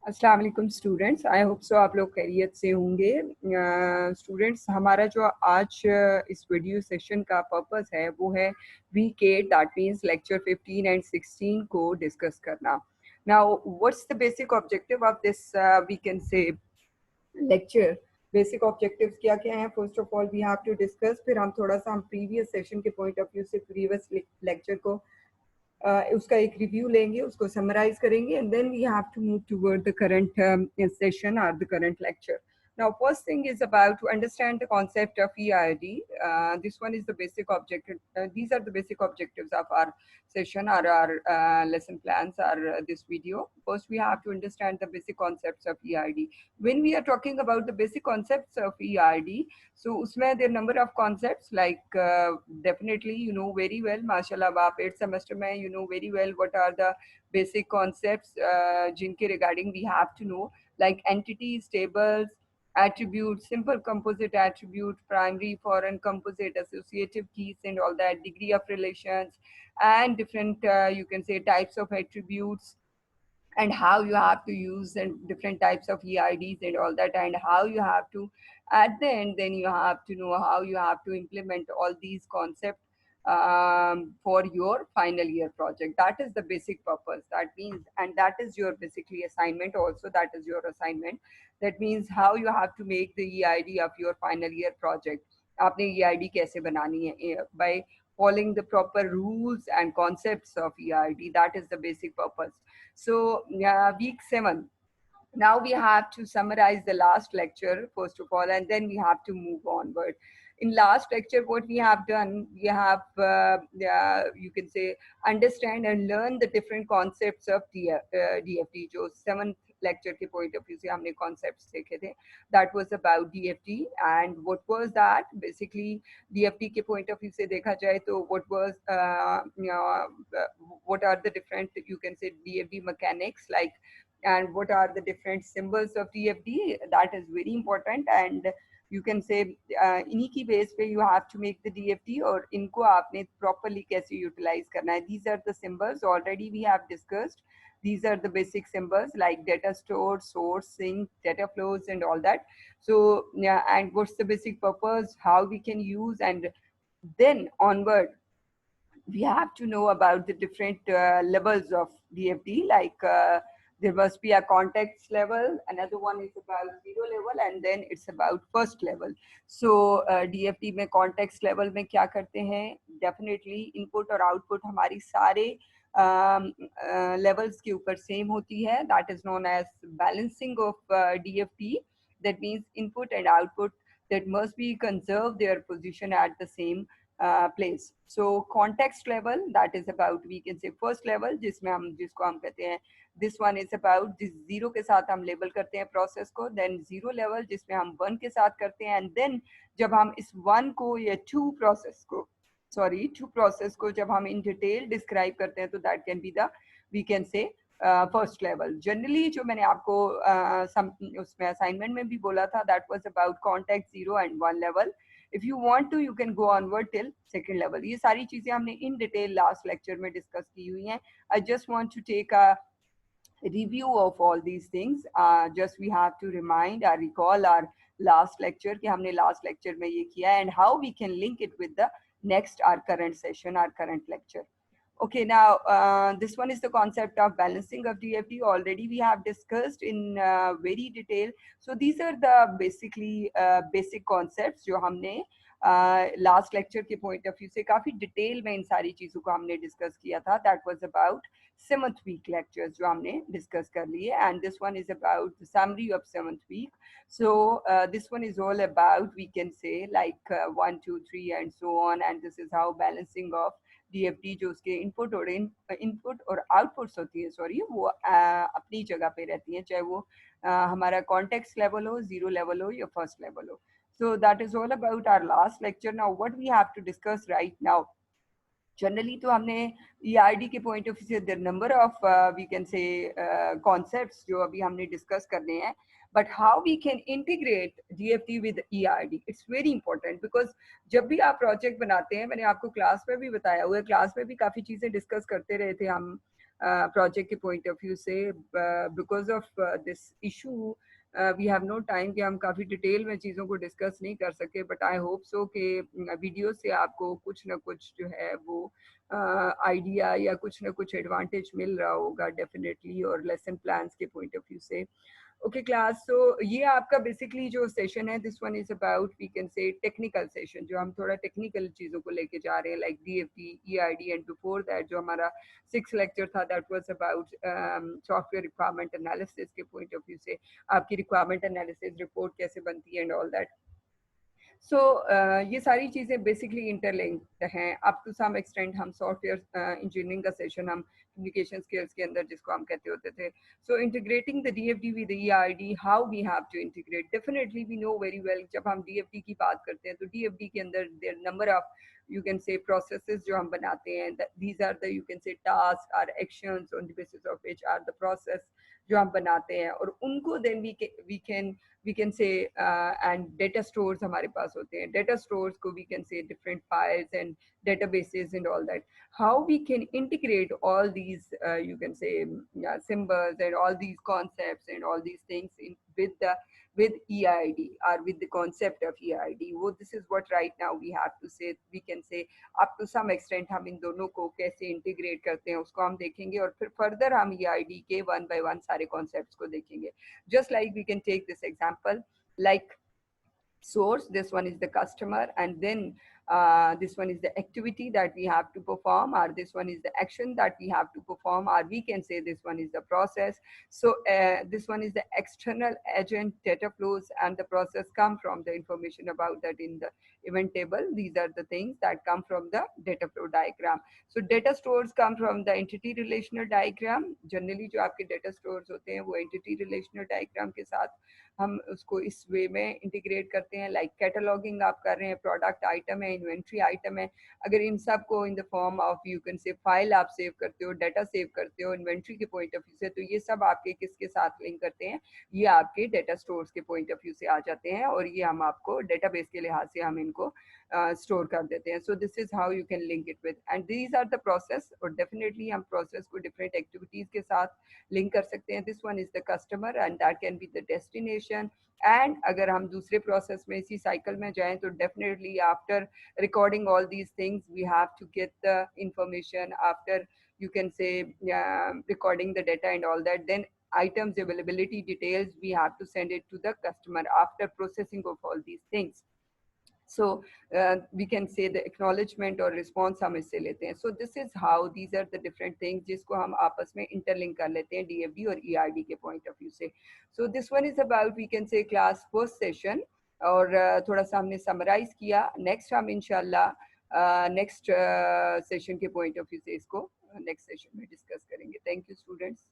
अस्सलाम वालेकुम students, I hope so आप लोग खैरियत से होंगे। स्टूडेंट्स, हमारा जो आज इस वीडियो सेशन का पर्पस है वो है week 8 that means lecture 15 and 16 को डिस्कस करना। Now what's the basic objective of this we can say lecture. Basic objectives क्या क्या हैं? First of all we have to discuss, फिर हम थोड़ा सा हम प्रीवियस सेशन के पॉइंट ऑफ व्यू से प्रीवियस लेक्चर को उसका एक रिव्यू लेंगे, उसको समराइज करेंगे, and then we have to move toward the current session और the current lecture. Now, first thing is about to understand the concept of EID. This one is the basic objective. These are the basic objectives of our session or our lesson plans or this video. First, we have to understand the basic concepts of EID. When we are talking about the basic concepts of EID, so usme there are number of concepts like definitely you know very well, mashallah, aap 8th semester mein you know very well what are the basic concepts jinke regarding we have to know, like entities, tables, attributes, simple composite attribute, primary, foreign, composite, associative keys and all that, degree of relations, and different you can say types of attributes, and how you have to use and different types of EIDs and all that, and how you have to at the end then you have to know how you have to implement all these concepts for your final year project. That is the basic purpose. That means, and that is your basically assignment also, that is your assignment. That means how you have to make the EID of your final year project. आपने EID कैसे बनानी है? By following the proper rules and concepts of EID. That is the basic purpose. So week 7. Now we have to summarize the last lecture first of all, and then we have to move onward. In last lecture, what we have done, we have you can say understand and learn the different concepts of DFT. जो 7th lecture के point of view से हमने concepts देखे थे. That was about DFT, and what was that? Basically, DFT के point of view से देखा जाए तो what was what are the different you can say DFT mechanics like, and what are the different symbols of DFD. That is very important, and you can say इन्हीं की base पे you have to make the DFD और इनको आपने properly कैसे utilize करना है. These are the symbols already we have discussed. These are the basic symbols like data store, source, sink, data flows and all that. So yeah, and what's the basic purpose, how we can use, and then onward we have to know about the different levels of DFD, like there must be a context level, another one is about zero level, and then it's about first level. So DFD में context level में क्या करते हैं? Definitely input और output हमारी सारे levels के ऊपर same होती है. That is known as balancing of DFD. That means input and output that must be conserve their position at the same place. So context level, that is about we can say first level जिसमें हम जिसको हम कहते हैं, this one is about जिस zero के साथ हम label करते हैं process को, then zero level जिसमें हम one के साथ करते हैं, and then जब हम इस one को या two process को जब हम in detail describe करते हैं तो that can be the we can say first level. Generally जो मैंने आपको उसमें असाइनमेंट में भी बोला था, that was about contact zero and one level. If you want to you can go onward till second level. ये सारी चीजें हमने इन डिटेल लास्ट लेक्चर में डिस्कस की हुई हैं. I just want to take a review of all these things. Just we have to remind or recall our last lecture कि हमने last lecture में ये किया, and how we can link it with the next our current session, our current lecture. Okay, now this one is the concept of balancing of DFD. Already we have discussed in very detail. So these are the basically basic concepts जो हमने last lecture के point of view से काफी detail में इन सारी चीजों को हमने डिस्कस किया था. That was about 7th week lectures जो हमने डिस्कस कर लिए, and this one is about the summary of 7th week. So this one is all about we can say like 1 2 3 and so on, and this is how balancing of DFD जो उसके input और outputs होती है, sorry, वो अपनी जगह पे रहती हैं, चाहे वो हमारा कॉन्टेक्स्ट लेवल हो, जीरो लेवल हो या फर्स्ट लेवल हो. So that is all about our last lecture. Now what we have to discuss right now, generally तो हमने EID के पॉइंट ऑफ व्यू से there number of we can say concepts जो अभी हमने डिस्कस करने हैं, but how we can integrate DFT with EID, it's very important. Because जब भी आप प्रोजेक्ट बनाते हैं, मैंने आपको क्लास में भी बताया हुआ है, क्लास में भी काफ़ी चीज़ें डिस्कस करते रहे थे हम प्रोजेक्ट के पॉइंट ऑफ व्यू से, because of this issue we have no time कि हम काफ़ी डिटेल में चीज़ों को डिस्कस नहीं कर सके, बट आई होप सो कि वीडियो से आपको कुछ ना कुछ जो है वो आइडिया या कुछ ना कुछ एडवांटेज मिल रहा होगा डेफिनेटली, और लेसन प्लान्स के पॉइंट ऑफ व्यू से। ओके क्लास, सो ये आपका बेसिकली जो सेशन है, this one is about we can say technical session, जो हम थोड़ा टेक्निकल चीज़ों को लेके जा रहे हैं, like DFT, EID, and before that जो हमारा 6 लेक्चर था that was about software requirement analysis के पॉइंट ऑफ व्यू से, आपकी रिक्वायरमेंट एनालिसिस रिपोर्ट कैसे बनती है एंड ऑल दैट। सो ये सारी चीज़ें बेसिकली इंटरलिंक्ड हैं अप टू सम एक्सटेंट। हम सॉफ्टवेयर इंजीनियरिंग का सेशन हम कम्युनिकेशन स्किल्स के अंदर जिसको हम कहते होते थे, so integrating the DFD with ERD, how we have to integrate, definitely we know very well जब हम डीएफडी की बात करते हैं तो डीएफडी के अंदर there number of you can say processes जो हम बनाते हैं, these are the you can say task are actions on the basis of which are the process जो हम बनाते हैं, और उनको then we can say and data stores हमारे पास होते हैं, डेटा स्टोर्स को we can say different files and databases and all that, how we can integrate all these you can say symbols and all these concepts and all these things in with EID or with the concept of EID. वो this is what right now we have to say, we can say up to some extent हम इन दोनों को कैसे integrate करते हैं उसको हम देखेंगे, और फिर further हम EID के one by one सारे concepts को देखेंगे. Just like we can take this example, like source, this one is the customer, and then this one is the activity that we have to perform, or this one is the action that we have to perform, or we can say this one is the process. So this one is the external agent data flows, and the process come from the information about that in the event table. These are the things that come from the data flow diagram. So data stores come from the entity relational diagram. Generally जो आपके data stores होते हैं वो entity relational diagram के साथ हम उसको इस वे में इंटीग्रेट करते हैं, लाइक कैटलॉगिंग आप कर रहे हैं, प्रोडक्ट आइटम है, इन्वेंट्री आइटम है, अगर इन सब को in the form of you can से फाइल आप सेव करते हो, डाटा सेव करते हो इन्वेंट्री के पॉइंट ऑफ व्यू से, तो ये सब आपके किसके साथ लिंक करते हैं, ये आपके डाटा स्टोर्स के पॉइंट ऑफ व्यू से आ जाते हैं, और ये हम आपको डेटाबेस के लिहाज से हम इनको स्टोर कर देते हैं. So this is how you can link it with, and these are the process, और डेफिनेटली हम प्रोसेस को डिफरेंट एक्टिविटीज के साथ लिंक कर सकते हैं. This one is the customer and that can be the destination. And अगर हम दूसरे प्रोसेस में इसी साइकिल में जाएं तो definitely after recording all these things we have to get the information after you can say recording the data and all that, then items availability details we have to send it to the customer after processing of all these things. So we can say the acknowledgement or response हम इससे लेते हैं. So this is how these are the different things जिसको हम आपस में interlink कर लेते हैं DFD और ERD के point of view से. So this one is about we can say class first session, और थोड़ा सा हमने summarize किया. Next हम इंशाल्लाह next session के point of view से इसको next session में discuss करेंगे. Thank you students.